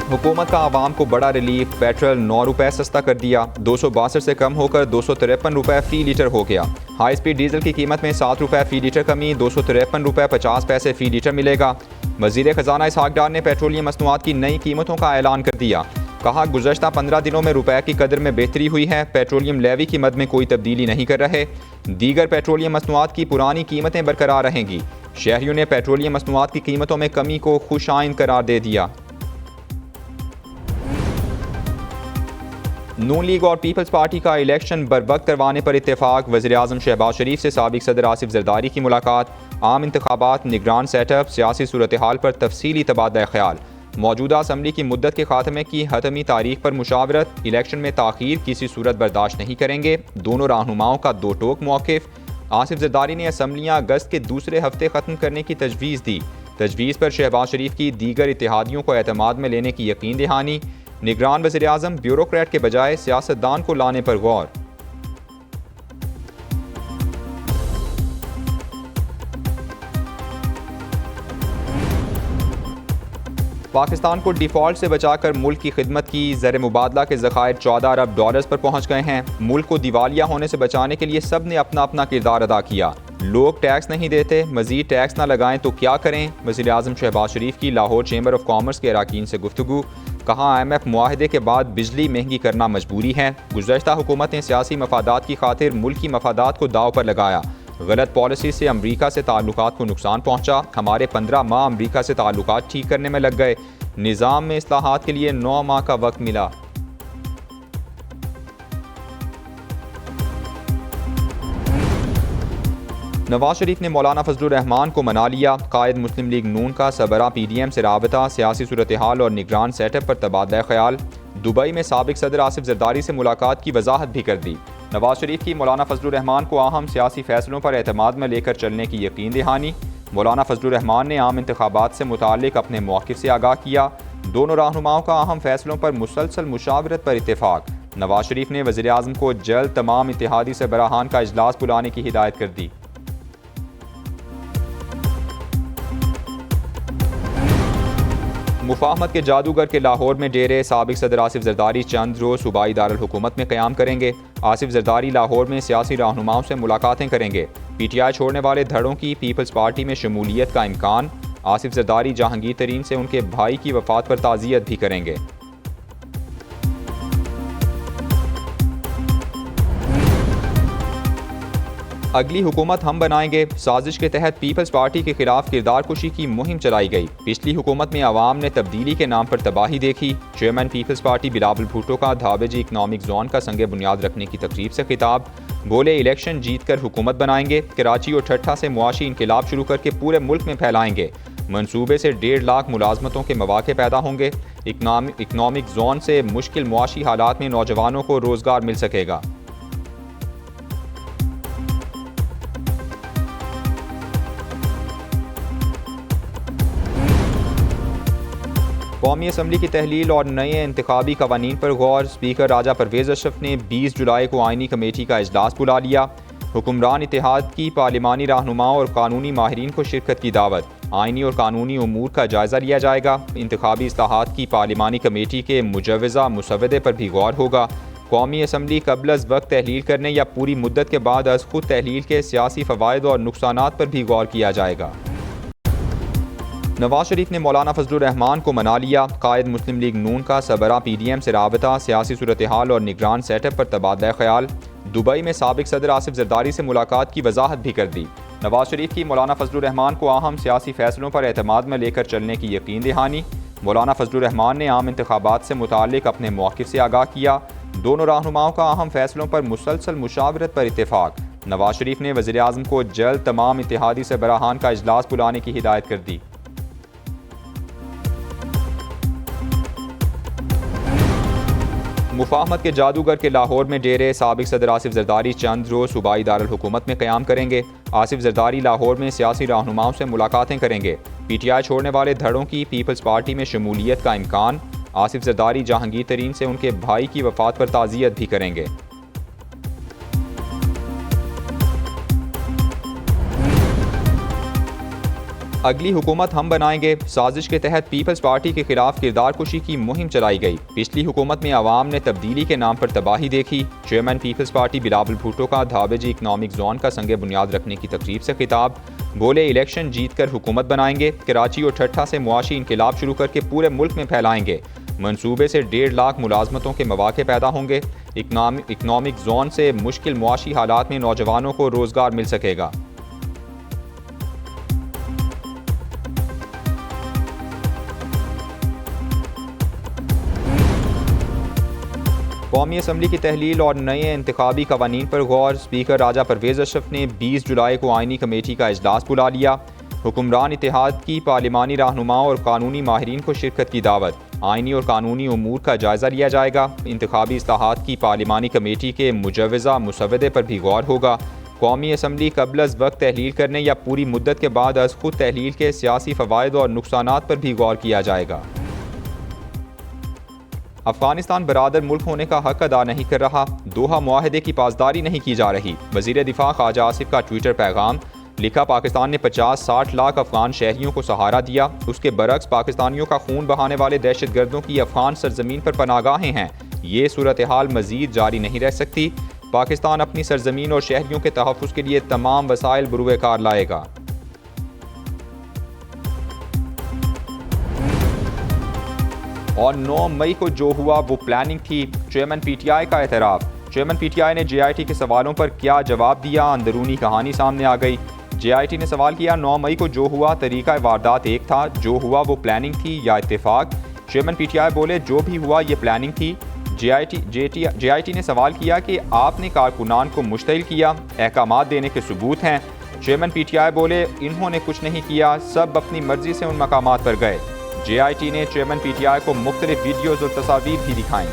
हुकूमत का आवाम को बड़ा रिलीफ, पेट्रोल 9 रुपये सस्ता कर दिया, 262 से कम होकर 253 रुपये फ़ी लीटर हो गया। हाई स्पीड डीजल की कीमत में 7 रुपये फ़ी लीटर कमी, 253 रुपये 50 पैसे फ़ी लीटर मिलेगा। वज़ीर ख़जाना इसहाक डार ने पेट्रोलियम मसनूआत की नई कीमतों का ऐलान कर दिया। कहा, गुज़श्ता 15 दिनों में रुपये की कदर में बेहतरी हुई है, पेट्रोलियम लेवी की मद में कोई तब्दीली नहीं कर रहे। दीगर पेट्रोलियम मसनूआत की पुरानी कीमतें बरकरार रहेंगी। शहरियों ने पेट्रोलियम मसनूआत की कीमतों में कमी को खुशाइंद करार दे दिया। नून लीग और पीपल्स पार्टी का इलेक्शन बरवक्त करवाने पर इत्तेफाक। वज़ीर-ए-आज़म शहबाज शरीफ से साबिक़ सदर आसिफ ज़रदारी की मुलाकात। आम इंतखाबात, निगरान सेटअप, सियासी सूरत हाल पर तफसीली तबादला ख्याल। मौजूदा असम्बली की मुद्दत के खात्मे की हतमी तारीख पर मुशावरत। इलेक्शन में ताख़ीर किसी सूरत बर्दाश्त नहीं करेंगे। दोनों रहनुमाओं का दो टोक मौक़िफ़। आसिफ ज़रदारी ने असम्बलियाँ अगस्त के दूसरे हफ्ते ख़त्म करने की तजवीज़ दी। तजवीज़ पर शहबाज शरीफ की दीगर इत्तेहादियों को एतमाद में लेने की यकीन दहानी। निगरान वज़ीर-ए-आज़म ब्यूरोक्रेट के बजाय सियासतदान को लाने पर गौर। पाकिस्तान को डिफ़ॉल्ट से बचाकर मुल्क की खिदमत की। ज़र मुबादला के ज़खायर 14 अरब डॉलर्स पर पहुँच गए हैं। मुल्क को दिवालिया होने से बचाने के लिए सब ने अपना अपना किरदार अदा किया। लोग टैक्स नहीं देते, मज़ीद टैक्स ना लगाएं तो क्या करें। वज़ीर-ए-आज़म शहबाज शरीफ की लाहौर चैम्बर ऑफ कॉमर्स के अरकान से गुफ्तगू। कहा, IMF मुआहदे के बाद बिजली महंगी करना मजबूरी है। गुज़श्ता हुकूमत ने सियासी मफादात की खातिर मुल्की मफादात को दाव पर लगाया। गलत पॉलिसी से अमरीका से ताल्लुकात को नुकसान पहुंचा। हमारे 15 माह अमरीका से ताल्लुकात ठीक करने में लग गए। निज़ाम में इस्लाहात के लिए 9 माह का वक्त मिला। नवाज शरीफ ने मौलाना फजलुर रहमान को मना लिया। कायद मुस्लिम लीग नून का सबरा PDM से राबता, सियासी सूरत हाल और निगरान सेटअप पर तबादला ख्याल। दुबई में साबिक़ सदर आसिफ ज़रदारी से मुलाकात की वजाहत भी कर दी। नवाज शरीफ की मौलाना फजलुर रहमान को अहम सियासी फैसलों पर एतमाद में लेकर चलने की यकीन दहानी। मौलाना फजलुर रहमान ने आम इंतखाबात से मुताल्लिक़ अपने मौक़िफ़ से आगाह किया। दोनों रहनुमाओं का अहम फैसलों पर मुसलसल मुशावरत पर इत्तेफाक। नवाज शरीफ ने वज़ीर-ए-आज़म को जल्द तमाम इत्तेहादी सरबराहान का इजलास बुलाने की हिदायत कर दी। मुफाहमत के जादूगर के लाहौर में डेरे। साबिक़ सदर आसिफ ज़रदारी चंद रोज़ सूबाई दारुल हुकूमत में क़याम करेंगे। आसिफ ज़रदारी लाहौर में सियासी रहनुमाओं से मुलाकातें करेंगे। PTI छोड़ने वाले धड़ों की पीपल्स पार्टी में शमूलियत का इम्कान। आसिफ ज़रदारी जहांगीर तरीन से उनके भाई की वफ़ात पर ताज़ियत भी करेंगे। अगली हुकूमत हम बनाएंगे साजिश के तहत पीपल्स पार्टी के खिलाफ किरदार कुशी की मुहिम चलाई गई। पिछली हुकूमत में आवाम ने तब्दीली के नाम पर तबाही देखी। Chairman People's Party Bilawal Bhutto का धावेजी इकनॉमिक जोन का संग बुनियाद रखने की तकरीब से खिताब। बोले, इलेक्शन जीत कर हुकूमत बनाएंगे। कराची और ठट्ठा से मुआशी इनकलाब शुरू करके पूरे मुल्क में फैलाएंगे। मनसूबे से 1.5 लाख मुलाजमतों के मौके पैदा होंगे। इकनॉमिक जोन से मुश्किल मुआशी हालात में नौजवानों को रोजगार मिल सकेगा। कौमी असम्बली की तहलील और नए इंतखाबी कवानीन पर गौर। स्पीकर राजा परवेज़ अशरफ ने 20 जुलाई को आइनी कमेटी का इजलास बुला लिया। हुक्मरान इत्तेहाद की पार्लिमानी रहनुमाओं और कानूनी माहिरीन को शिरकत की दावत। आइनी और कानूनी उमूर का जायज़ा लिया जाएगा। इंतखाबी इस्लाहात की पार्लिमानी कमेटी के मुजव्वज़ा मुसवदे पर भी गौर होगा। कौमी असम्बली कबल अज़ वक्त तहलील करने या पूरी मुद्दत के बाद अज़ खुद तहलील के सियासी फ़वाइद और नुकसानात पर भी गौर किया जाएगा। नवाज शरीफ ने मौलाना फजलुर रहमान को मना लिया। कायद मुस्लिम लीग नून का सबरा PDM से राबता, सियासी सूरत हाल और निगरान सेटअप पर तबादला ख्याल। दुबई में साबिक़ सदर आसिफ ज़रदारी से मुलाकात की वजाहत भी कर दी। नवाज शरीफ की मौलाना फजलुर रहमान को अहम सियासी फैसलों पर एतमाद में लेकर चलने की यकीन दहानी। मौलाना फजलुर रहमान ने आम इंतखाबात से मुताल्लिक़ अपने मौक़िफ़ से आगाह किया। दोनों रहनुमाओं का अहम फैसलों पर मुसलसल मुशावरत पर इत्तेफाक। नवाज शरीफ ने वज़ीर-ए-आज़म को जल्द तमाम इत्तेहादी सरबराहान का इजलास बुलाने की हिदायत कर दी। मुफाहमत के जादूगर के लाहौर में डेरे। साबिक़ सदर आसिफ ज़रदारी चंद रोज़ सूबाई दारुल हुकूमत में क़याम करेंगे। आसिफ ज़रदारी लाहौर में सियासी रहनुमाओं से मुलाकातें करेंगे। PTI छोड़ने वाले धड़ों की पीपल्स पार्टी में शमूलियत का इम्कान। आसिफ ज़रदारी जहांगीर तरीन से उनके भाई की वफ़ात पर ताज़ियत भी करेंगे। अगली हुकूमत हम बनाएंगे साजिश के तहत पीपल्स पार्टी के खिलाफ किरदार कुशी की मुहिम चलाई गई। पिछली हुकूमत में आवाम ने तब्दीली के नाम पर तबाही देखी। Chairman People's Party Bilawal Bhutto का धावेजी इकनॉमिक जोन का संग बुनियाद रखने की तकरीब से खिताब। बोले इलेक्शन जीत कर हुकूमत बनाएंगे, कराची और ठट्ठा से मुआशी इनकलाब शुरू करके पूरे मुल्क में फैलाएंगे। मनसूबे से 1.5 लाख मुलाजमतों के मौके पैदा होंगे। इकनॉमिक जोन से मुश्किल मुआशी हालात में नौजवानों को रोजगार मिल सकेगा। कौमी असम्बली की तहलील और नए इंतखाबी कवानीन पर गौर। स्पीकर राजा परवेज़ अशरफ ने 20 जुलाई को आइनी कमेटी का इजलास बुला लिया। हुक्मरान इत्तेहाद की पार्लिमानी रहनुमाओं और कानूनी माहिरीन को शिरकत की दावत। आइनी और कानूनी उमूर का जायज़ा लिया जाएगा। इंतखाबी इस्लाहात की पार्लिमानी कमेटी के मुजव्वज़ा मुसवदे पर भी गौर होगा। कौमी असम्बली कबल अज़ वक्त तहलील करने या पूरी मुद्दत के बाद अज़ खुद तहलील के सियासी फ़वाइद और नुकसानात पर भी गौर किया जाएगा। अफगानिस्तान बरादर मुल्क होने का हक अदा नहीं कर रहा। दोहा मुआहदे की पासदारी नहीं की जा रही। वज़ीर दिफा ख्वाजा आसिफ का ट्विटर पैगाम। लिखा, पाकिस्तान ने 50-60 लाख अफगान शहरियों को सहारा दिया। उसके बरक्स पाकिस्तानियों का खून बहाने वाले दहशत गर्दों की अफगान सरजमीन पर पनागाहें हैं। ये सूरत हाल मजीद जारी नहीं रह सकती। पाकिस्तान अपनी सरजमीन और शहरियों के तहफ़्फ़ुज़ के लिए तमाम वसाइल बुरुए कार लाएगा। और 9 मई को जो हुआ वो प्लानिंग थी। चेयरमैन पीटीआई का एतराफ़। चेयरमैन पीटीआई ने जेआईटी के सवालों पर क्या जवाब दिया, अंदरूनी कहानी सामने आ गई। जेआईटी ने सवाल किया, 9 मई को जो हुआ तरीका वारदात एक था, जो हुआ वो प्लानिंग थी या इत्तेफाक। चेयरमैन पीटीआई बोले, जो भी हुआ ये प्लानिंग थी। जेआईटी ने सवाल किया कि आपने कारकुनान को मुश्तइल किया, अहकामात देने के सबूत हैं। चेयरमैन पीटीआई बोले, इन्होंने कुछ नहीं किया, सब अपनी मर्जी से उन मकामात पर गए। जेआईटी ने चेयरमैन पीटीआई को मुख्तलिफ वीडियोज़ और तस्वीर भी दिखाई।